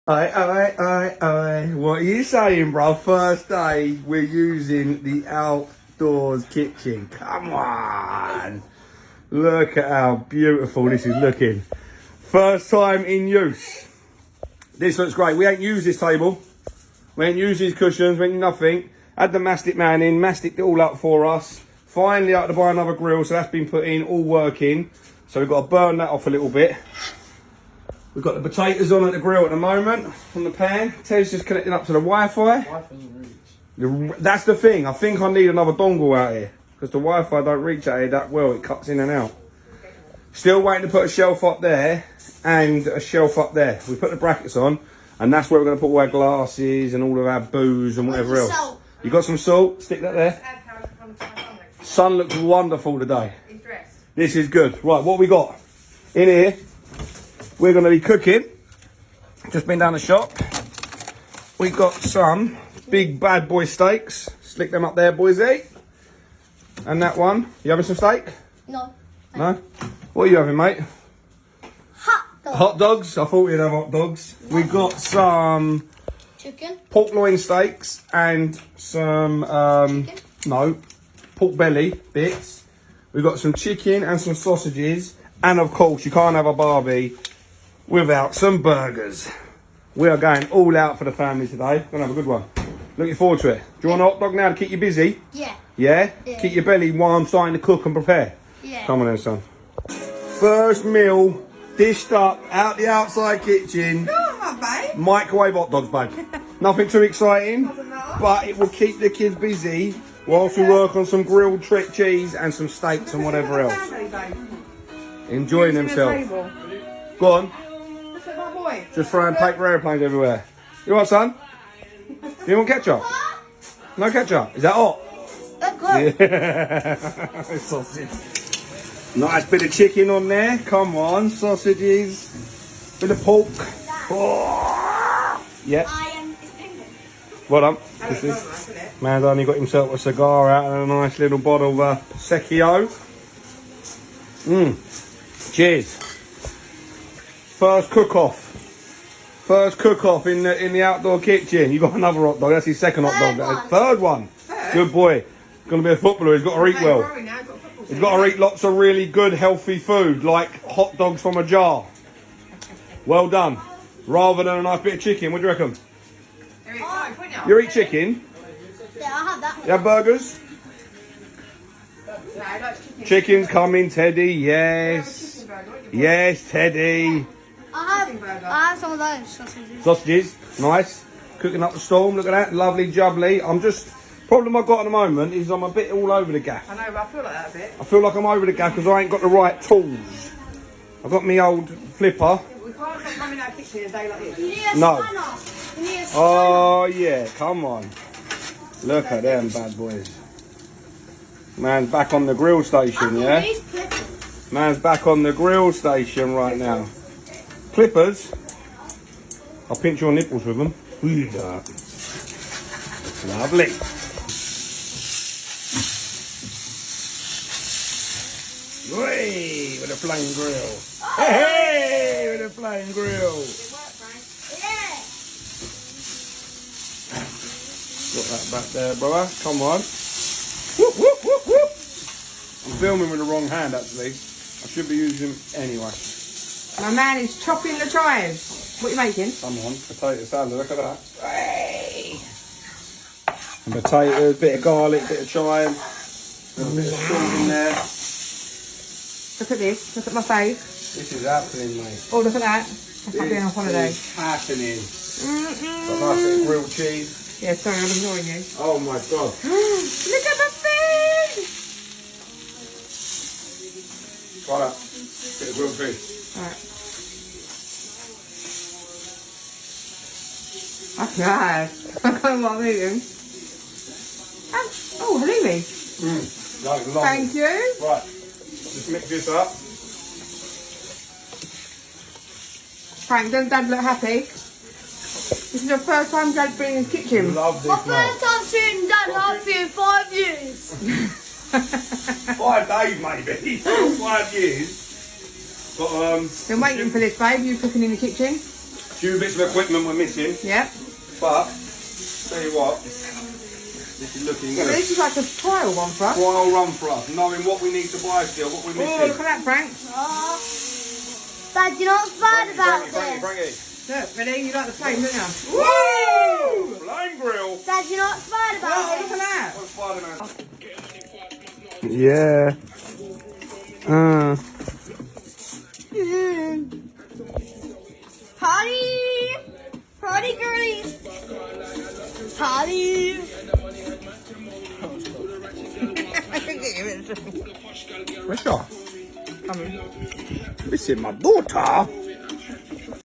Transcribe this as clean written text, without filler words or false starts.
Aye. What are you saying, bro? First day we're using the outdoors kitchen. Come on. Look at how beautiful this is looking. First time in use. This looks great. We ain't used this table. We ain't used these cushions. We ain't nothing. Had the mastic man in, masticed it all up for us. Finally had to buy another grill, so that's been put in, all working. So we've got to burn that off a little bit. We've got the potatoes on at the grill at the moment, on the pan. Ted's just connecting up to the Wi-Fi. That's the thing. I think I need another dongle out here because the Wi-Fi don't reach out here that well. It cuts in and out. Still waiting to put a shelf up there and a shelf up there. We put the brackets on and that's where we're going to put all our glasses and all of our booze and whatever else. Salt. You got some salt? Stick that there. Sun looks wonderful today. This is good. Right, what we got in here? We're going to be cooking. Just been down the shop. We got some big bad boy steaks. Slick them up there, boysy. And that one. You having some steak? No. No? What are you having, mate? Hot dog. Hot dogs? I thought you'd have hot dogs. We got some Chicken. pork loin steaks and some pork belly bits. We've got some chicken and some sausages. And of course, you can't have a barbie without some burgers. We are going all out for the family today. Gonna have a good one. Looking forward to it. Do you want a hot dog now to keep you busy? Yeah. Yeah? Keep your belly while I'm starting to cook and prepare. Yeah. Come on then, son. First meal, dished up, out the outside kitchen. Come on, babe. Microwave hot dogs, babe. Nothing too exciting, but it will keep the kids busy whilst we work on some grilled trick cheese and some steaks and whatever else. Enjoying themselves. Go on. Look at my boy. Just throwing paper airplanes everywhere. You want, son? You want ketchup? No ketchup. Is that hot? That's good. Yeah. Sausage. Nice bit of chicken on there. Come on, sausages. Bit of pork. Oh. Yeah. Well done. Man's only got himself a cigar out and a nice little bottle of Prosecco. Cheers. First cook-off. First cook-off in the outdoor kitchen. You got another hot dog. That's his second hot dog. Third one. Good boy. Going to be a footballer. He's got to eat well. He's got to eat lots of really good, healthy food, like hot dogs from a jar. Well done. Rather than a nice bit of chicken. What do you reckon? You eat chicken? Yeah, I'll have that. You have burgers? Chicken's coming, Teddy. Yes. Yes, Teddy. I'll have some of those sausages. Sausages. Nice. Cooking up the storm. Look at that. Lovely, jubbly. Problem I've got at the moment is I'm a bit all over the gaff. I know, but I feel like that a bit. I feel like I'm over the gaff because I ain't got the right tools. I've got my old flipper. We can't stop coming out of the kitchen a day like this. You need a No. spanner. You need a spanner. Oh, yeah. Come on. Look at them bad boys. Man's back on the grill station, yeah? Man's back on the grill station right now. Clippers. I'll pinch your nipples with them. Lovely. Hey, with a flame grill. Hey, with a flame grill. Yeah. Got that back there, brother. Come on. Whoop, whoop, whoop, whoop. I'm filming with the wrong hand, actually. I should be using them anyway. My man is chopping the chives. What are you making? Come on, potato salad. Look at that. Hey. And potatoes, bit of garlic, bit of chive. A little bit of salt in there. Look at this. Look at my face. This is happening, mate. Oh, look at that. That's like being on holiday. This is happening. Got a nice bit of grilled cheese. Yeah, sorry, I'm ignoring you. Oh my god. Look at the food! Try that. Bit of grilled cheese. Alright. That's nice. I don't know what I'm eating. Oh, halloumi. Thank you. Right. Just mix this up. Frank, does Dad look happy? This is your first time Dad being in the kitchen. Love this, My first time seeing Dad after 5 years. 5 days, maybe. 5 years. But Been waiting for this, babe. You cooking in the kitchen? Few bits of equipment we're missing, Yep. but tell you what, this is looking Yeah, good. this is like a trial one for us. Trial run for us, knowing what we need to buy still, what we're Oh, missing. look at that, Frank. Oh. Dad, you're not bad about this. Frankie. Look, ready? You like the flame, don't you? Woo! Flame grill. Dad, you're not bad Oh, about look at that. What's Spider-Man? Yeah. Party! Party girlies! Party! Where's your? Missing my daughter.